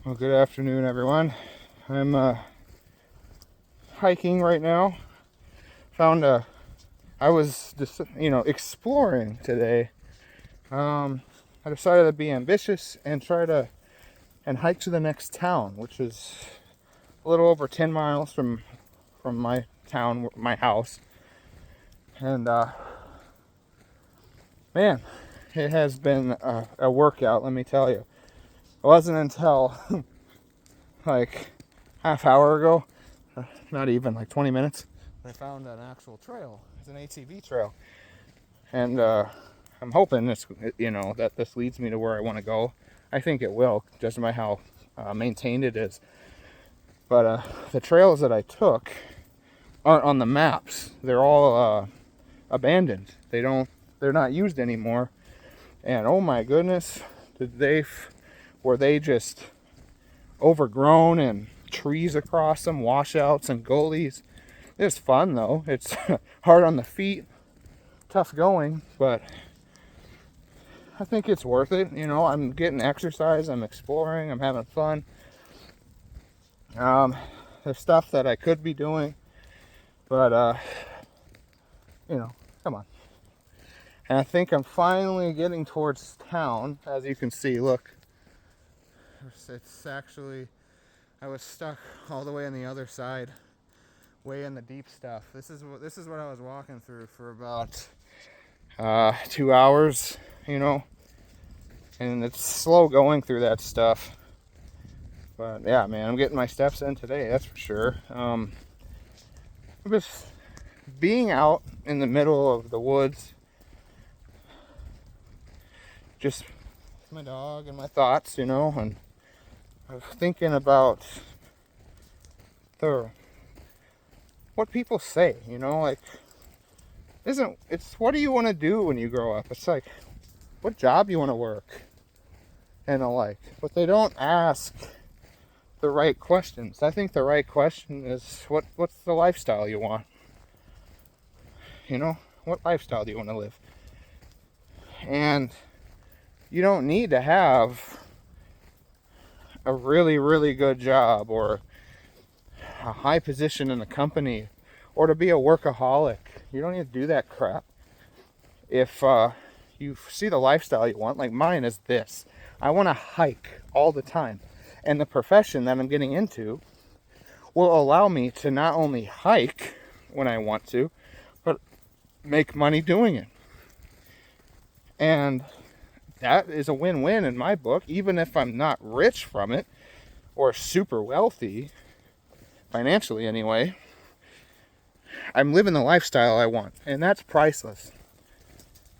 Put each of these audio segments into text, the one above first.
Well, good afternoon, everyone. I'm hiking right now. I was just, exploring today. I decided to be ambitious and and hike to the next town, which is a little over 10 miles from my town, my house. And man, it has been a workout, let me tell you. It wasn't until like half hour ago, not even like 20 minutes, I found an actual trail. It's an ATV trail, and I'm hoping that this leads me to where I want to go. I think it will, judging by how maintained it is. But the trails that I took aren't on the maps. They're all abandoned. They're not used anymore. And oh my goodness, were they just overgrown and trees across them, washouts and gullies. It's fun though. It's hard on the feet, tough going, but I think it's worth it. I'm getting exercise, I'm exploring, I'm having fun. There's stuff that I could be doing, but come on. And I think I'm finally getting towards town. As you can see, look, it's actually, I was stuck all the way on the other side, way in the deep stuff. This is what I was walking through for about 2 hours, and it's slow going through that stuff. But yeah, man, I'm getting my steps in today, that's for sure. Just being out in the middle of the woods, just with my dog and my thoughts, and I was thinking about what people say, like, it's what do you want to do when you grow up? It's like, what job you want to work and the like. But they don't ask the right questions. I think the right question is what's the lifestyle you want? What lifestyle do you want to live? And you don't need to have a really, really good job or a high position in a company or to be a workaholic. You don't need to do that crap. If you see the lifestyle you want, like mine is this. I want to hike all the time. And the profession that I'm getting into will allow me to not only hike when I want to, but make money doing it. And that is a win-win in my book, even if I'm not rich from it or super wealthy, financially anyway. I'm living the lifestyle I want, and that's priceless.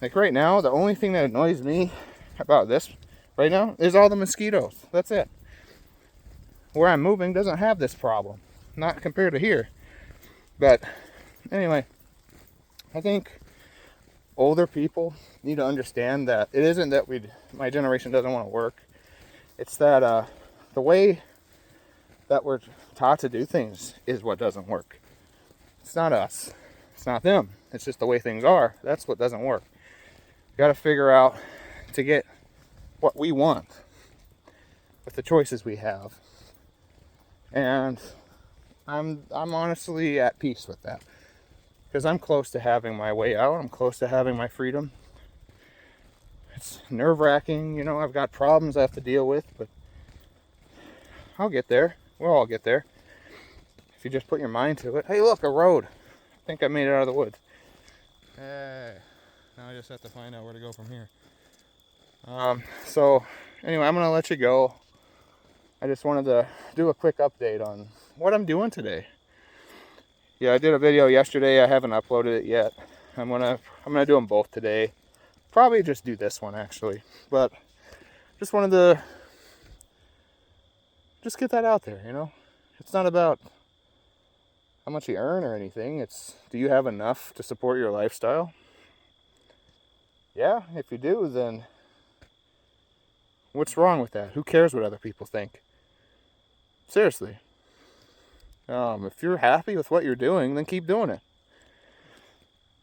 Like right now, the only thing that annoys me about this right now is all the mosquitoes. That's it. Where I'm moving doesn't have this problem, not compared to here. But anyway, I think older people need to understand that it isn't that my generation doesn't want to work. It's that the way that we're taught to do things is what doesn't work. It's not us. It's not them. It's just the way things are. That's what doesn't work. You got to figure out to get what we want with the choices we have. And I'm honestly at peace with that. Because I'm close to having my way out. I'm close to having my freedom. It's nerve-wracking, I've got problems I have to deal with, but I'll get there. We'll all get there. If you just put your mind to it. Hey, look, a road. I think I made it out of the woods. Hey, now I just have to find out where to go from here. So, anyway, I'm going to let you go. I just wanted to do a quick update on what I'm doing today. Yeah, I did a video yesterday. I haven't uploaded it yet. I'm gonna do them both today. Probably just do this one actually, but just wanted to just get that out there. It's not about how much you earn or anything. It's, do you have enough to support your lifestyle? Yeah, if you do, then what's wrong with that? Who cares what other people think? Seriously. If you're happy with what you're doing, then keep doing it.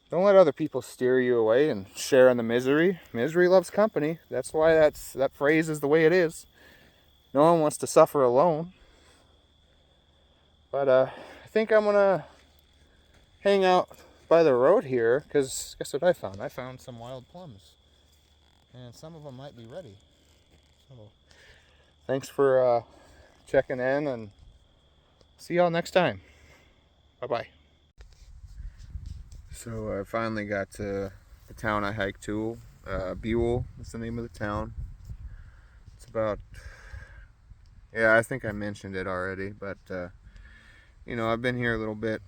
Don't let other people steer you away and share in the misery. Misery loves company. That's why that phrase is the way it is. No one wants to suffer alone. But I think I'm gonna hang out by the road here, because guess what I found? I found some wild plums. And some of them might be ready. So thanks for checking in, and see y'all next time. Bye-bye. So I finally got to the town I hiked to. Buell is the name of the town. It's about, yeah, I think I mentioned it already, but I've been here a little bit,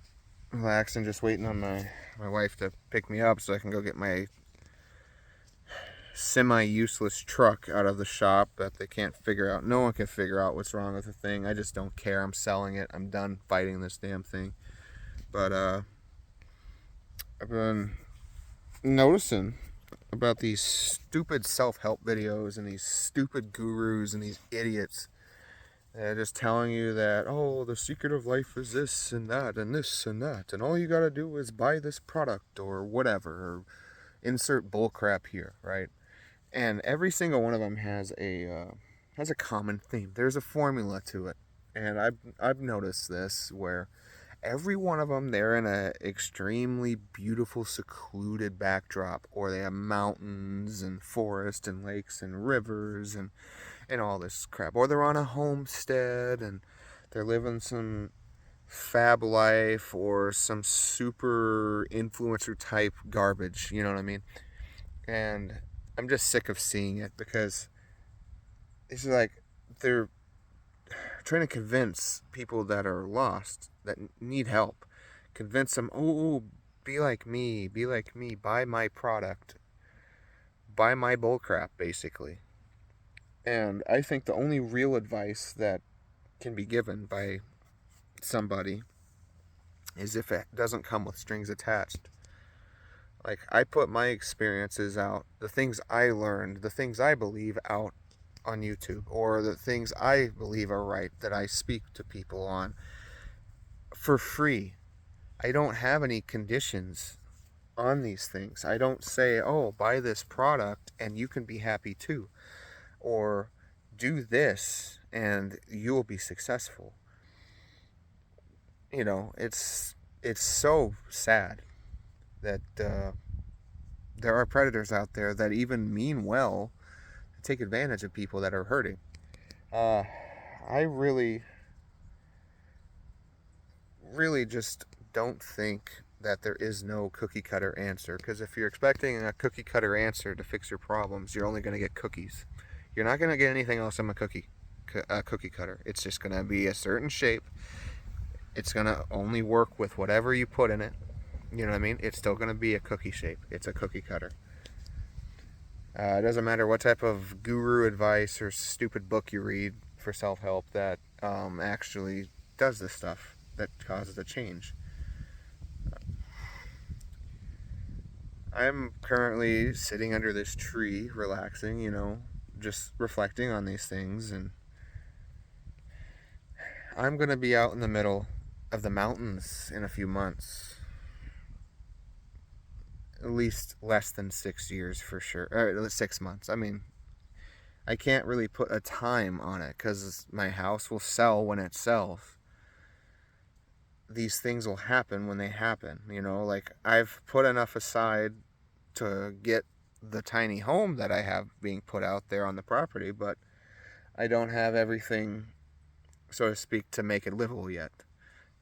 relaxing, just waiting on my wife to pick me up so I can go get my semi-useless truck out of the shop that they can't figure out. No one can figure out what's wrong with the thing. I just don't care. I'm selling it. I'm done fighting this damn thing. But I've been noticing about these stupid self-help videos and these stupid gurus and these idiots that are just telling you that, oh, the secret of life is this and that and this and that, and all you gotta do is buy this product or whatever, or insert bullcrap here, right? And every single one of them has a common theme. There's a formula to it, and I've noticed this where every one of them, they're in a extremely beautiful, secluded backdrop, or they have mountains and forest and lakes and rivers and all this crap, or they're on a homestead and they're living some fab life or some super influencer type garbage, you know what I mean? And I'm just sick of seeing it, because it's like they're trying to convince people that are lost, that need help, convince them, oh, be like me, buy my product, buy my bullcrap, basically. And I think the only real advice that can be given by somebody is if it doesn't come with strings attached. Like, I put my experiences out, the things I learned, the things I believe out on YouTube, or the things I believe are right that I speak to people on for free. I don't have any conditions on these things. I don't say, oh, buy this product and you can be happy too, or do this and you'll be successful. It's so sad that there are predators out there that even mean well to take advantage of people that are hurting. I really just don't think that there is no cookie cutter answer, because if you're expecting a cookie cutter answer to fix your problems, you're only going to get cookies. You're not going to get anything else from a cookie cutter. It's just going to be a certain shape. It's going to only work with whatever you put in it. You know what I mean? It's still going to be a cookie shape. It's a cookie cutter. It doesn't matter what type of guru advice or stupid book you read for self-help that actually does this stuff, that causes a change. I'm currently sitting under this tree, relaxing, just reflecting on these things, and I'm going to be out in the middle of the mountains in a few months. At least less than 6 years for sure. 6 months. I mean, I can't really put a time on it because my house will sell when it sells. These things will happen when they happen. Like, I've put enough aside to get the tiny home that I have being put out there on the property, but I don't have everything, so to speak, to make it livable yet.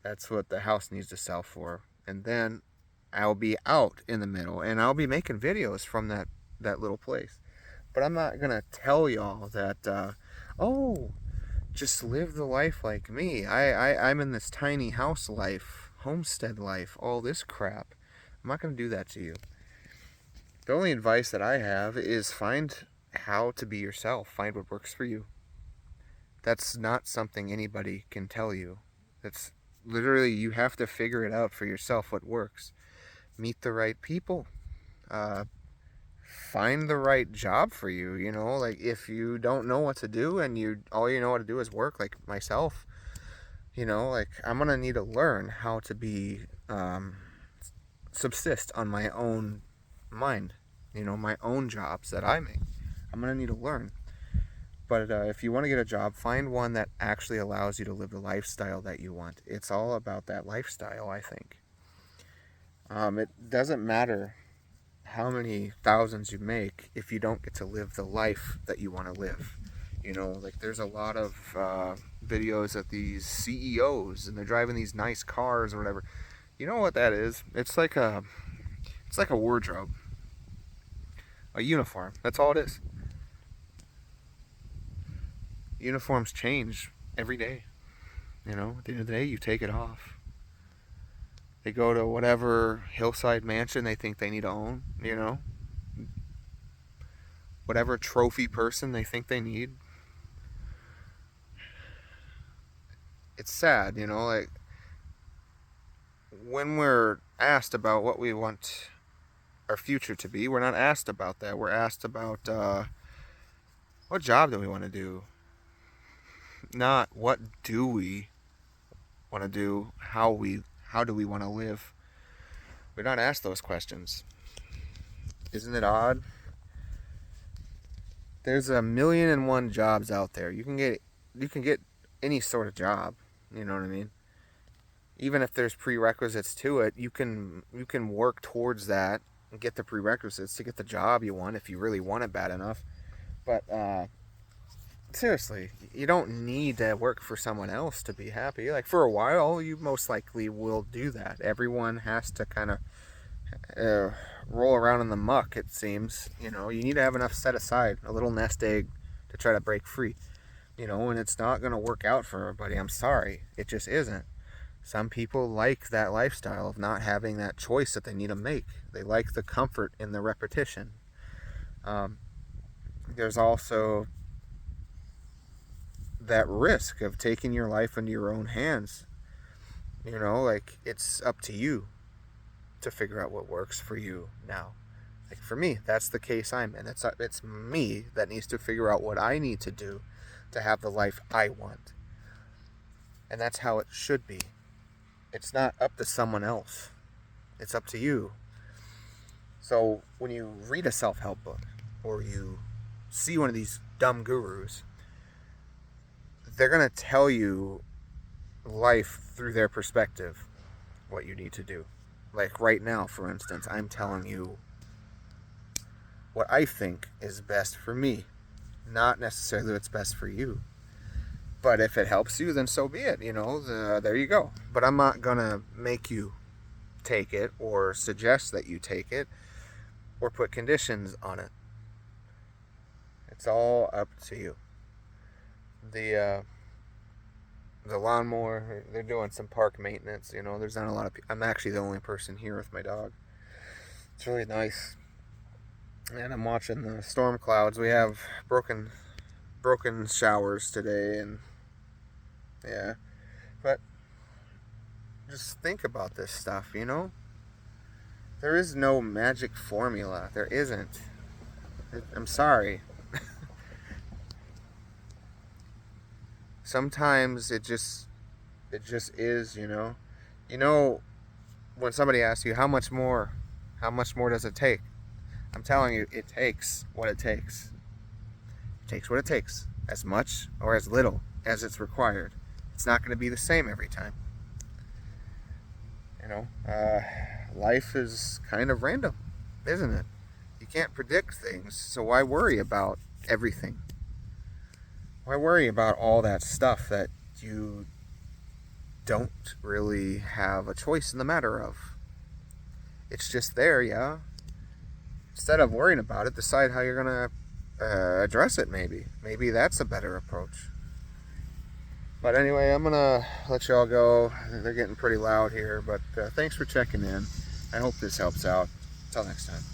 That's what the house needs to sell for. And then I'll be out in the middle, and I'll be making videos from that little place. But I'm not going to tell y'all that, just live the life like me. I'm in this tiny house life, homestead life, all this crap. I'm not going to do that to you. The only advice that I have is find how to be yourself. Find what works for you. That's not something anybody can tell you. That's literally, you have to figure it out for yourself, what works. Meet the right people. Find the right job for you. Like, if you don't know what to do and all you know what to do is work, like myself, like, I'm gonna need to learn how to be subsist on my own mind, my own jobs that I make. I'm gonna need to learn. But if you want to get a job, find one that actually allows you to live the lifestyle that you want. It's all about that lifestyle, I think. It doesn't matter how many thousands you make if you don't get to live the life that you want to live. You know, like there's a lot of videos of these CEOs and they're driving these nice cars or whatever. You know what that is? It's like a wardrobe, a uniform. That's all it is. Uniforms change every day. You know, at the end of the day, you take it off. They go to whatever hillside mansion they think they need to own, you know. Whatever trophy person they think they need. It's sad, you know, like when we're asked about what we want our future to be, we're not asked about that. We're asked about what job do we want to do? Not what do we want to do, how do we want to live. We're not asked those questions. Isn't it odd? There's 1,000,001 jobs out there. You can get any sort of job, you know what I mean? Even if there's prerequisites to it, you can work towards that and get the prerequisites to get the job you want if you really want it bad enough. But seriously, you don't need to work for someone else to be happy. Like for a while, you most likely will do that. Everyone has to kind of roll around in the muck, it seems. You know, you need to have enough set aside, a little nest egg to try to break free. You know, and it's not going to work out for everybody. I'm sorry. It just isn't. Some people like that lifestyle of not having that choice that they need to make. They like the comfort in the repetition. There's also that risk of taking your life into your own hands. You know, like it's up to you to figure out what works for you now. Like for me, that's the case I'm in. It's me that needs to figure out what I need to do to have the life I want. And that's how it should be. It's not up to someone else. It's up to you. So when you read a self-help book or you see one of these dumb gurus, they're going to tell you life through their perspective, what you need to do. Like right now, for instance, I'm telling you what I think is best for me, not necessarily what's best for you. But if it helps you, then so be it, you know, there you go. But I'm not going to make you take it or suggest that you take it or put conditions on it. It's all up to you. The lawnmower, they're doing some park maintenance, you know, there's not a lot of people. I'm actually the only person here with my dog. It's really nice. And I'm watching the storm clouds. We have broken showers today, and yeah. But just think about this stuff, you know? There is no magic formula. There isn't. I'm sorry. Sometimes it just is, you know. You know, when somebody asks you how much more does it take? I'm telling you, it takes what it takes. It takes what it takes, as much or as little as it's required. It's not going to be the same every time. You know, life is kind of random, isn't it? You can't predict things, so why worry about everything? Why worry about all that stuff that you don't really have a choice in the matter of? It's just there, yeah. Instead of worrying about it, decide how you're going to address it, maybe. Maybe that's a better approach. But anyway, I'm going to let y'all go. They're getting pretty loud here, but thanks for checking in. I hope this helps out. Until next time.